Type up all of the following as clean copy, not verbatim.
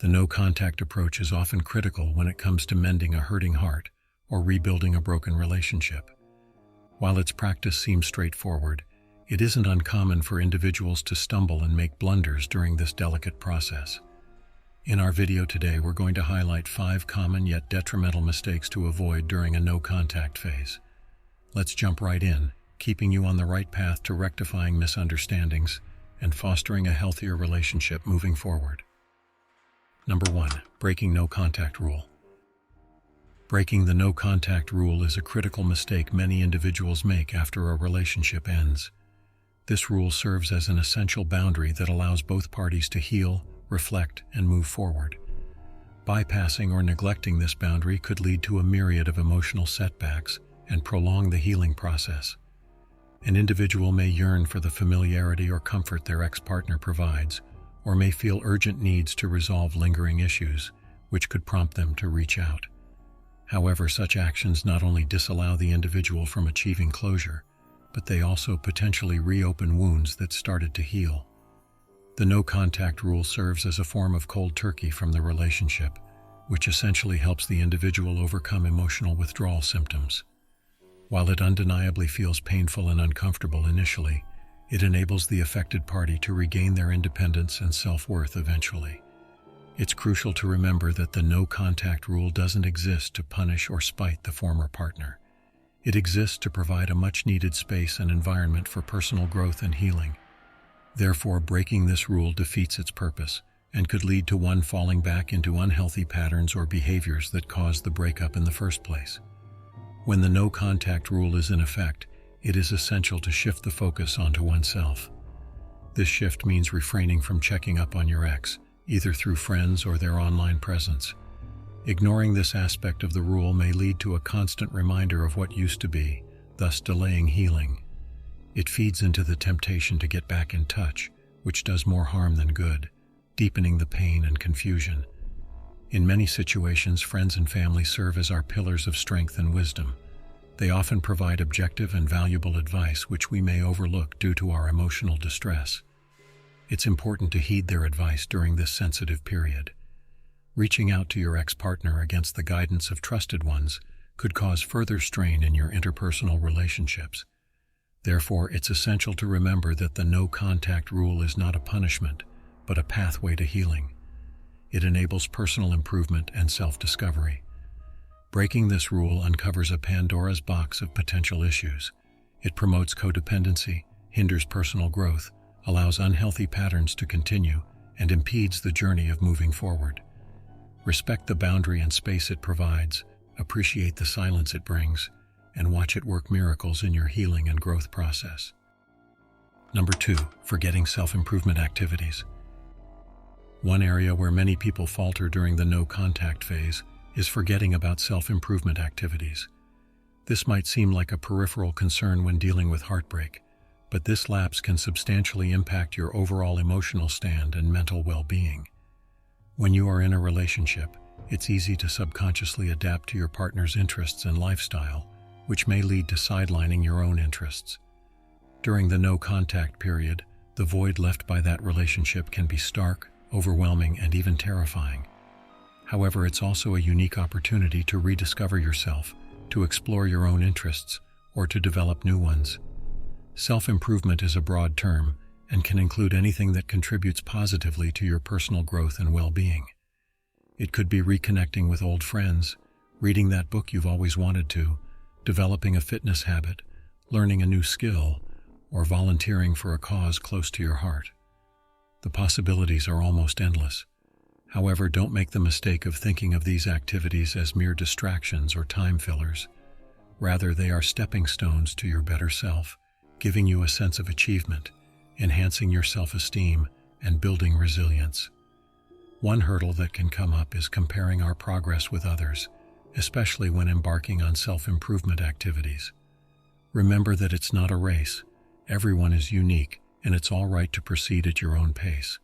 The no-contact approach is often critical when it comes to mending a hurting heart or rebuilding a broken relationship. While its practice seems straightforward, it isn't uncommon for individuals to stumble and make blunders during this delicate process. In our video today, we're going to highlight 5 common yet detrimental mistakes to avoid during a no-contact phase. Let's jump right in, keeping you on the right path to rectifying misunderstandings and fostering a healthier relationship moving forward. Number 1. Breaking no-contact rule. Breaking the no-contact rule is a critical mistake many individuals make after a relationship ends. This rule serves as an essential boundary that allows both parties to heal, reflect, and move forward. Bypassing or neglecting this boundary could lead to a myriad of emotional setbacks and prolong the healing process. An individual may yearn for the familiarity or comfort their ex-partner provides, or may feel urgent needs to resolve lingering issues, which could prompt them to reach out. However, such actions not only disallow the individual from achieving closure, but they also potentially reopen wounds that started to heal. The no-contact rule serves as a form of cold turkey from the relationship, which essentially helps the individual overcome emotional withdrawal symptoms. While it undeniably feels painful and uncomfortable initially, it enables the affected party to regain their independence and self-worth eventually. It's crucial to remember that the no-contact rule doesn't exist to punish or spite the former partner. It exists to provide a much-needed space and environment for personal growth and healing. Therefore, breaking this rule defeats its purpose and could lead to one falling back into unhealthy patterns or behaviors that caused the breakup in the first place. When the no-contact rule is in effect, it is essential to shift the focus onto oneself. This shift means refraining from checking up on your ex, either through friends or their online presence. Ignoring this aspect of the rule may lead to a constant reminder of what used to be, thus delaying healing. It feeds into the temptation to get back in touch, which does more harm than good, deepening the pain and confusion. In many situations, friends and family serve as our pillars of strength and wisdom. They often provide objective and valuable advice which we may overlook due to our emotional distress. It's important to heed their advice during this sensitive period. Reaching out to your ex-partner against the guidance of trusted ones could cause further strain in your interpersonal relationships. Therefore, it's essential to remember that the no-contact rule is not a punishment, but a pathway to healing. It enables personal improvement and self-discovery. Breaking this rule uncovers a Pandora's box of potential issues. It promotes codependency, hinders personal growth, allows unhealthy patterns to continue, and impedes the journey of moving forward. Respect the boundary and space it provides, appreciate the silence it brings, and watch it work miracles in your healing and growth process. Number 2. Forgetting self-improvement activities. One area where many people falter during the no-contact phase is forgetting about self-improvement activities. This might seem like a peripheral concern when dealing with heartbreak, but this lapse can substantially impact your overall emotional stand and mental well-being. When you are in a relationship, it's easy to subconsciously adapt to your partner's interests and lifestyle, which may lead to sidelining your own interests. During the no-contact period, the void left by that relationship can be stark, overwhelming, and even terrifying. However, it's also a unique opportunity to rediscover yourself, to explore your own interests, or to develop new ones. Self-improvement is a broad term and can include anything that contributes positively to your personal growth and well-being. It could be reconnecting with old friends, reading that book you've always wanted to, developing a fitness habit, learning a new skill, or volunteering for a cause close to your heart. The possibilities are almost endless. However, don't make the mistake of thinking of these activities as mere distractions or time fillers. Rather, they are stepping stones to your better self, giving you a sense of achievement, enhancing your self-esteem, and building resilience. One hurdle that can come up is comparing our progress with others, especially when embarking on self-improvement activities. Remember that it's not a race. Everyone is unique, and it's all right to proceed at your own pace.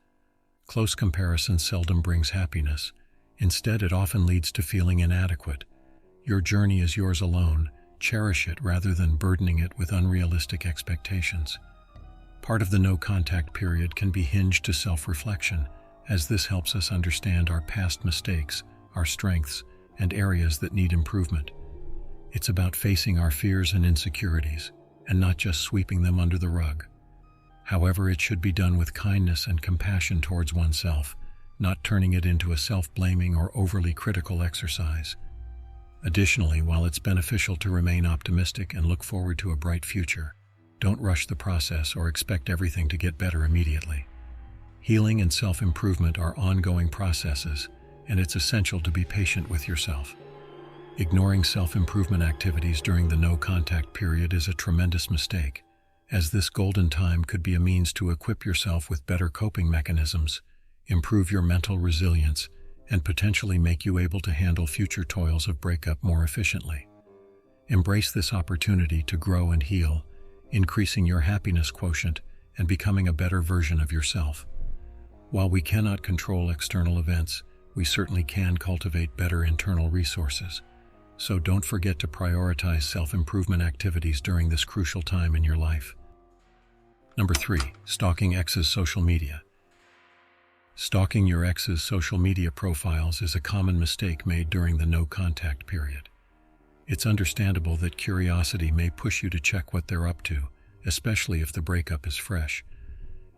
Close comparison seldom brings happiness. Instead, it often leads to feeling inadequate. Your journey is yours alone. Cherish it rather than burdening it with unrealistic expectations. Part of the no-contact period can be hinged to self-reflection, as this helps us understand our past mistakes, our strengths, and areas that need improvement. It's about facing our fears and insecurities, and not just sweeping them under the rug. However, it should be done with kindness and compassion towards oneself, not turning it into a self-blaming or overly critical exercise. Additionally, while it's beneficial to remain optimistic and look forward to a bright future, don't rush the process or expect everything to get better immediately. Healing and self-improvement are ongoing processes, and it's essential to be patient with yourself. Ignoring self-improvement activities during the no-contact period is a tremendous mistake, as this golden time could be a means to equip yourself with better coping mechanisms, improve your mental resilience, and potentially make you able to handle future toils of breakup more efficiently. Embrace this opportunity to grow and heal, increasing your happiness quotient and becoming a better version of yourself. While we cannot control external events, we certainly can cultivate better internal resources. So don't forget to prioritize self-improvement activities during this crucial time in your life. Number 3, stalking ex's social media. Stalking your ex's social media profiles is a common mistake made during the no-contact period. It's understandable that curiosity may push you to check what they're up to, especially if the breakup is fresh.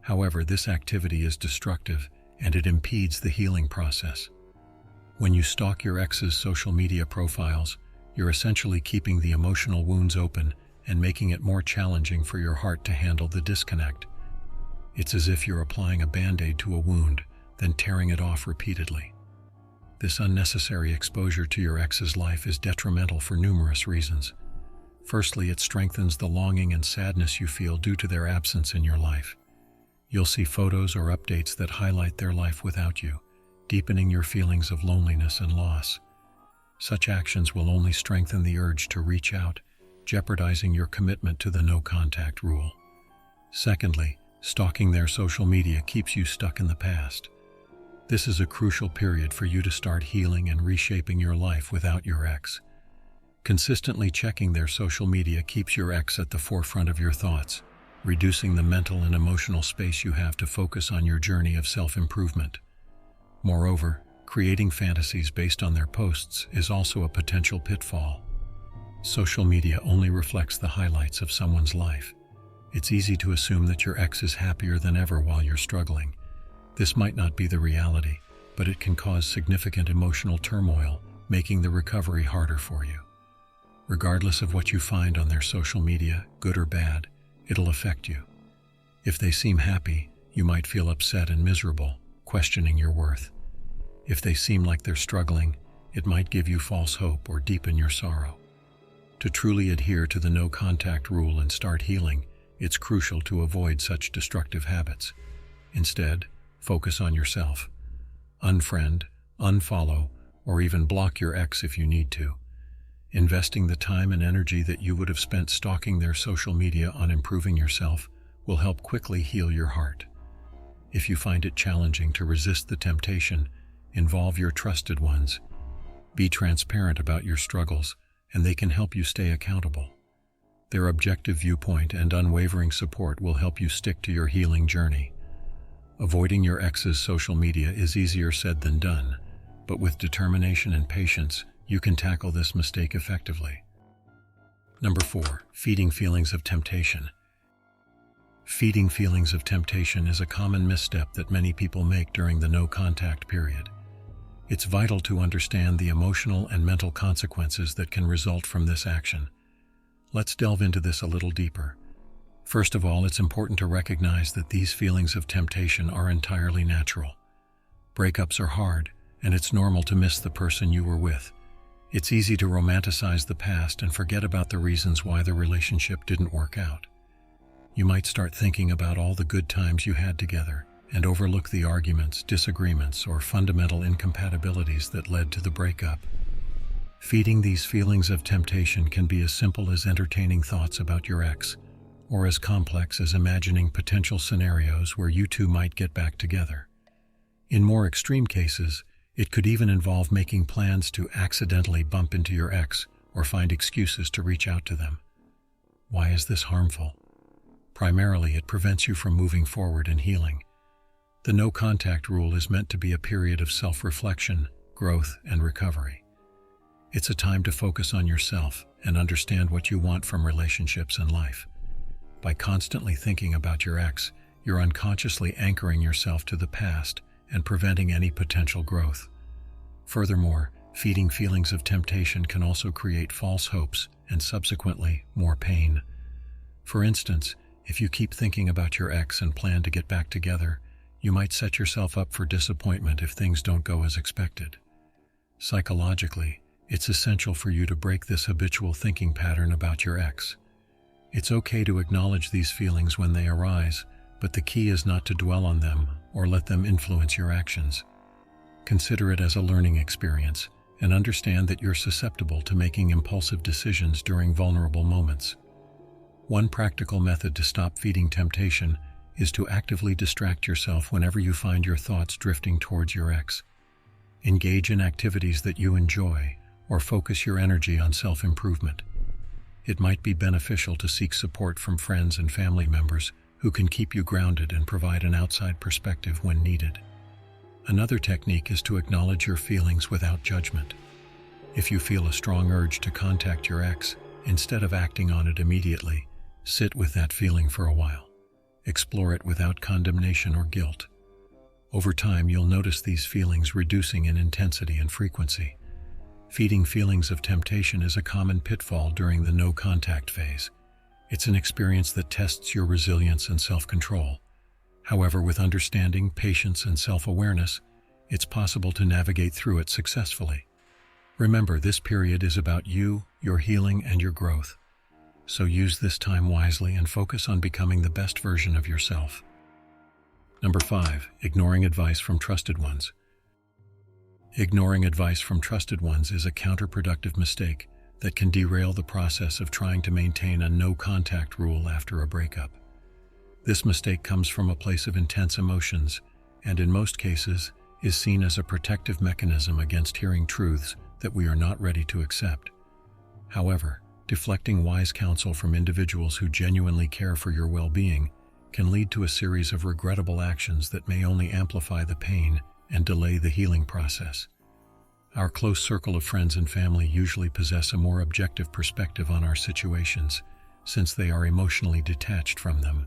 However, this activity is destructive and it impedes the healing process. When you stalk your ex's social media profiles, you're essentially keeping the emotional wounds open and making it more challenging for your heart to handle the disconnect. It's as if you're applying a band-aid to a wound, then tearing it off repeatedly. This unnecessary exposure to your ex's life is detrimental for numerous reasons. Firstly, it strengthens the longing and sadness you feel due to their absence in your life. You'll see photos or updates that highlight their life without you, deepening your feelings of loneliness and loss. Such actions will only strengthen the urge to reach out, jeopardizing your commitment to the no-contact rule. Secondly, stalking their social media keeps you stuck in the past. This is a crucial period for you to start healing and reshaping your life without your ex. Consistently checking their social media keeps your ex at the forefront of your thoughts, reducing the mental and emotional space you have to focus on your journey of self-improvement. Moreover, creating fantasies based on their posts is also a potential pitfall. Social media only reflects the highlights of someone's life. It's easy to assume that your ex is happier than ever while you're struggling. This might not be the reality, but it can cause significant emotional turmoil, making the recovery harder for you. Regardless of what you find on their social media, good or bad, it'll affect you. If they seem happy, you might feel upset and miserable, questioning your worth. If they seem like they're struggling, it might give you false hope or deepen your sorrow. To truly adhere to the no-contact rule and start healing, it's crucial to avoid such destructive habits. Instead, focus on yourself. Unfriend, unfollow, or even block your ex if you need to. Investing the time and energy that you would have spent stalking their social media on improving yourself will help quickly heal your heart. If you find it challenging to resist the temptation, involve your trusted ones. Be transparent about your struggles, and they can help you stay accountable. Their objective viewpoint and unwavering support will help you stick to your healing journey. Avoiding your ex's social media is easier said than done, but with determination and patience, you can tackle this mistake effectively. Number 4, feeding feelings of temptation. Feeding feelings of temptation is a common misstep that many people make during the no-contact period. It's vital to understand the emotional and mental consequences that can result from this action. Let's delve into this a little deeper. First of all, it's important to recognize that these feelings of temptation are entirely natural. Breakups are hard, and it's normal to miss the person you were with. It's easy to romanticize the past and forget about the reasons why the relationship didn't work out. You might start thinking about all the good times you had together and overlook the arguments, disagreements, or fundamental incompatibilities that led to the breakup. Feeding these feelings of temptation can be as simple as entertaining thoughts about your ex, or as complex as imagining potential scenarios where you two might get back together. In more extreme cases, it could even involve making plans to accidentally bump into your ex or find excuses to reach out to them. Why is this harmful? Primarily, it prevents you from moving forward and healing. The no-contact rule is meant to be a period of self-reflection, growth, and recovery. It's a time to focus on yourself and understand what you want from relationships and life. By constantly thinking about your ex, you're unconsciously anchoring yourself to the past and preventing any potential growth. Furthermore, feeding feelings of temptation can also create false hopes and subsequently more pain. For instance, if you keep thinking about your ex and plan to get back together, you might set yourself up for disappointment if things don't go as expected. Psychologically, it's essential for you to break this habitual thinking pattern about your ex. It's okay to acknowledge these feelings when they arise, but the key is not to dwell on them or let them influence your actions. Consider it as a learning experience and understand that you're susceptible to making impulsive decisions during vulnerable moments. One practical method to stop feeding temptation is to actively distract yourself whenever you find your thoughts drifting towards your ex. Engage in activities that you enjoy or focus your energy on self-improvement. It might be beneficial to seek support from friends and family members who can keep you grounded and provide an outside perspective when needed. Another technique is to acknowledge your feelings without judgment. If you feel a strong urge to contact your ex, instead of acting on it immediately, sit with that feeling for a while. Explore it without condemnation or guilt. Over time, you'll notice these feelings reducing in intensity and frequency. Feeding feelings of temptation is a common pitfall during the no-contact phase. It's an experience that tests your resilience and self-control. However, with understanding, patience, and self-awareness, it's possible to navigate through it successfully. Remember, this period is about you, your healing, and your growth. So use this time wisely and focus on becoming the best version of yourself. Number 5. Ignoring advice from trusted ones. Ignoring advice from trusted ones is a counterproductive mistake that can derail the process of trying to maintain a no-contact rule after a breakup. This mistake comes from a place of intense emotions and, in most cases, is seen as a protective mechanism against hearing truths that we are not ready to accept. However, deflecting wise counsel from individuals who genuinely care for your well-being can lead to a series of regrettable actions that may only amplify the pain and delay the healing process. Our close circle of friends and family usually possess a more objective perspective on our situations, since they are emotionally detached from them.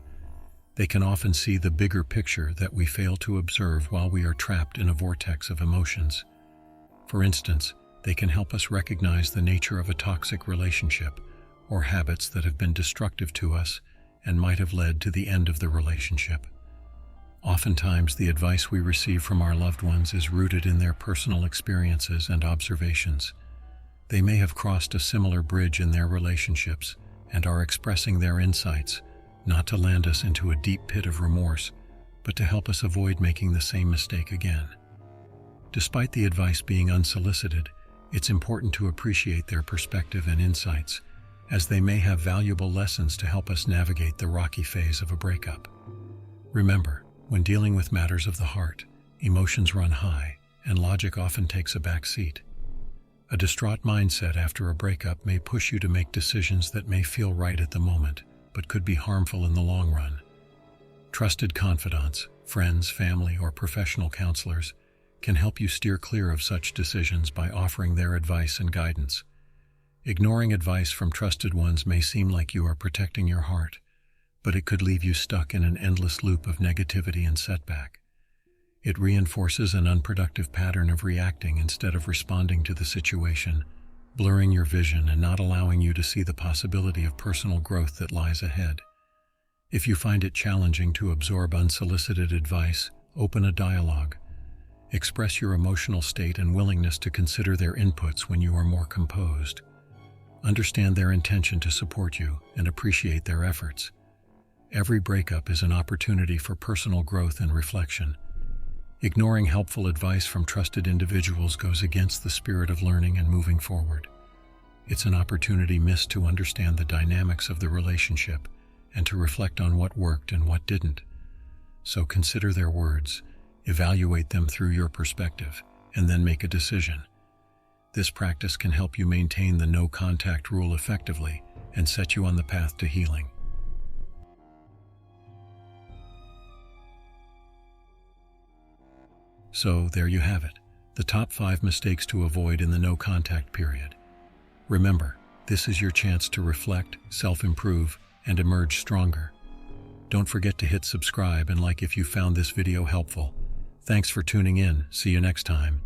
They can often see the bigger picture that we fail to observe while we are trapped in a vortex of emotions. For instance, they can help us recognize the nature of a toxic relationship or habits that have been destructive to us and might have led to the end of the relationship. Oftentimes, the advice we receive from our loved ones is rooted in their personal experiences and observations. They may have crossed a similar bridge in their relationships and are expressing their insights, not to land us into a deep pit of remorse, but to help us avoid making the same mistake again. Despite the advice being unsolicited, it's important to appreciate their perspective and insights, as they may have valuable lessons to help us navigate the rocky phase of a breakup. Remember, when dealing with matters of the heart, emotions run high, and logic often takes a back seat. A distraught mindset after a breakup may push you to make decisions that may feel right at the moment, but could be harmful in the long run. Trusted confidants, friends, family, or professional counselors can help you steer clear of such decisions by offering their advice and guidance. Ignoring advice from trusted ones may seem like you are protecting your heart, but it could leave you stuck in an endless loop of negativity and setback. It reinforces an unproductive pattern of reacting instead of responding to the situation, blurring your vision and not allowing you to see the possibility of personal growth that lies ahead. If you find it challenging to absorb unsolicited advice, open a dialogue. Express your emotional state and willingness to consider their inputs when you are more composed. Understand their intention to support you and appreciate their efforts. Every breakup is an opportunity for personal growth and reflection. Ignoring helpful advice from trusted individuals goes against the spirit of learning and moving forward. It's an opportunity missed to understand the dynamics of the relationship and to reflect on what worked and what didn't. So consider their words, evaluate them through your perspective, and then make a decision. This practice can help you maintain the no-contact rule effectively and set you on the path to healing. 。So there you have it, the top 5 mistakes to avoid in the no contact period. Remember, this is your chance to reflect, self-improve, and emerge stronger. Don't forget to hit subscribe and like if you found this video helpful. Thanks for tuning in. See you next time.